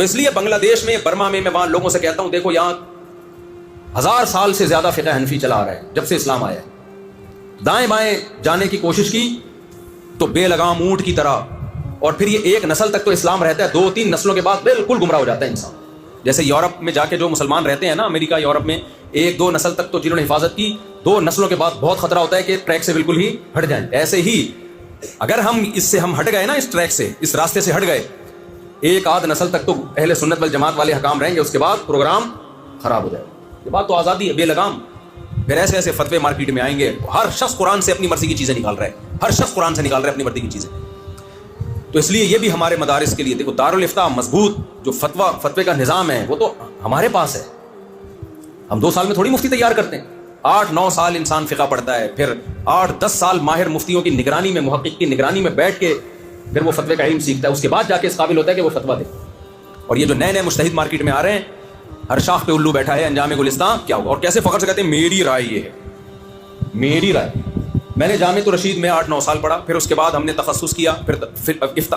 تو اس لیے بنگلہ دیش میں، برما میں وہاں لوگوں سے کہتا ہوں دیکھو یہاں 1000 سال سے زیادہ فقہ حنفی چلا آ رہا ہے جب سے اسلام آیا ہے۔ دائیں بائیں جانے کی کوشش کی تو بے لگام اونٹ کی طرح، اور پھر یہ ایک نسل تک تو اسلام رہتا ہے، 2-3 نسلوں کے بعد بالکل گمراہ ہو جاتا ہے انسان۔ جیسے یورپ میں جا کے جو مسلمان رہتے ہیں نا، امریکہ یورپ میں، 1-2 نسل تک تو جنہوں نے حفاظت کی، 2 نسلوں کے بعد بہت خطرہ ہوتا ہے کہ ٹریک سے بالکل ہی ہٹ جائیں۔ ایسے ہی اگر ہم اس سے ہم ہٹ گئے نا، اس ٹریک سے، اس راستے سے ہٹ گئے، 1 نسل تک تو اہل سنت والجماعت والے حکام رہیں گے، اس کے بعد پروگرام خراب ہو جائے گا۔ یہ بات تو آزادی ہے، بے لگام۔ پھر ایسے ایسے فتوے مارکیٹ میں آئیں گے، ہر شخص قرآن سے اپنی مرضی کی چیزیں نکال رہا ہے، ہر شخص قرآن سے نکال رہا ہے اپنی مرضی کی چیزیں۔ تو اس لیے یہ بھی ہمارے مدارس کے لیے دیکھو، دارالفتاء مضبوط جو فتوے کا نظام ہے وہ تو ہمارے پاس ہے۔ ہم 2 سال میں تھوڑی مفتی تیار کرتے ہیں، 8-9 سال انسان فقہ پڑھتا ہے، پھر 8-10 سال ماہر مفتیوں کی نگرانی میں، محقق کی نگرانی میں بیٹھ کے پھر وہ فتوے کا علم سیکھتا ہے، اس کے بعد جا کے اس قابل ہوتا ہے کہ وہ فتویٰ دے۔ اور یہ جو نئے نئے مجتہد مارکیٹ میں آ رہے ہیں، ہر شاخ پہ الو بیٹھا ہے، انجام گلستان کیا ہوگا، اور کیسے فخر سے کہتے ہیں میری رائے یہ ہے، میری رائے۔ میں نے جامعۃ الرشید میں 8-9 سال پڑھا، پھر اس کے بعد ہم نے تخصص کیا، پھر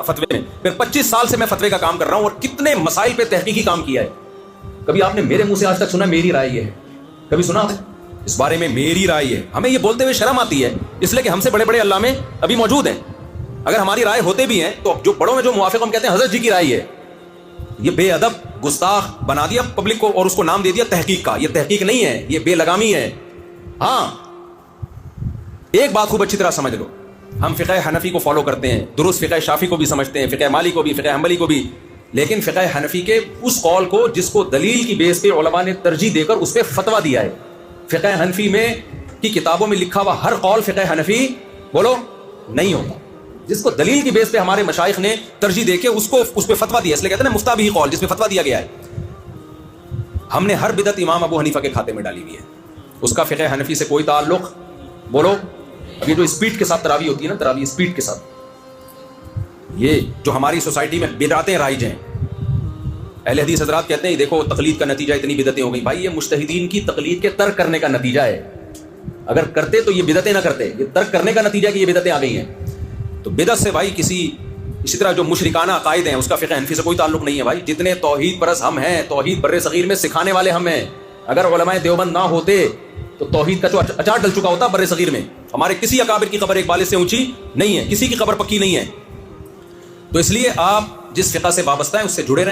فتوے میں، پھر 25 سال سے میں فتوے کا کام کر رہا ہوں، اور کتنے مسائل پہ تحقیقی کام کیا ہے۔ کبھی آپ نے میرے منہ سے آج تک سنا میری رائے یہ ہے؟ کبھی سنا اس بارے میں میری رائے یہ ہے؟ ہمیں یہ بولتے ہوئے شرم آتی ہے، اس لیے کہ ہم سے بڑے بڑے علامے ابھی موجود ہیں۔ اگر ہماری رائے ہوتے بھی ہیں تو جو بڑوں میں جو موافق ہم کہتے ہیں حضرت جی کی رائے ہے۔ یہ بے ادب گستاخ بنا دیا پبلک کو، اور اس کو نام دے دیا تحقیق کا۔ یہ تحقیق نہیں ہے، یہ بے لگامی ہے۔ ہاں ایک بات خوب اچھی طرح سمجھ لو، ہم فقہ حنفی کو فالو کرتے ہیں، درست فقہ شافعی کو بھی سمجھتے ہیں، فقہ مالی کو بھی، فقہ حنبلی کو بھی، لیکن فقہ حنفی کے اس قول کو جس کو دلیل کی بیس پہ علماء نے ترجیح دے کر اس پہ فتویٰ دیا ہے۔ فقہ حنفی میں کی کتابوں میں لکھا ہوا ہر قول فقہ حنفی بولو نہیں ہوتا، جس کو دلیل کی بیس پہ ہمارے مشائخ نے ترجیح دے کے اس پہ فتویٰ دیا، اس لیے کہتے ہیں نا مفتابی قول، جس پہ فتویٰ دیا گیا ہے۔ ہم نے ہر بدعت امام ابو حنیفہ کے کھاتے میں ڈالی ہوئی ہے، اس کا فقہ حنفی سے کوئی تعلق بولو۔ اب یہ جو اسپیڈ کے ساتھ تراویح ہوتی ہے نا، تراویح اسپیڈ کے ساتھ، یہ جو ہماری سوسائٹی میں بدعتیں رائج ہیں، اہل حدیث حضرات کہتے ہیں دیکھو تقلید کا نتیجہ اتنی بدعتیں ہو گئی۔ بھائی یہ مجتہدین کی تقلید کے ترک کرنے کا نتیجہ ہے، اگر کرتے تو یہ بدعتیں نہ کرتے، یہ ترک کرنے کا نتیجہ کہ یہ بدعتیں آ گئی ہیں۔ تو بدعت سے بھائی اسی طرح جو مشرکانہ عقائد ہیں اس کا فقہ حنفی سے کوئی تعلق نہیں ہے۔ بھائی جتنے توحید پرست ہم ہیں، توحید بر صغیر میں سکھانے والے ہم ہیں، اگر علماء دیوبند نہ ہوتے تو توحید کا تو اچار ڈل چکا ہوتا بر صغیر میں۔ ہمارے کسی اکابر کی قبر ایک بالغ سے اونچی نہیں ہے، کسی کی قبر پکی نہیں ہے۔ تو اس لیے آپ جس فقہ سے وابستہ ہیں اس سے جڑے رہیں۔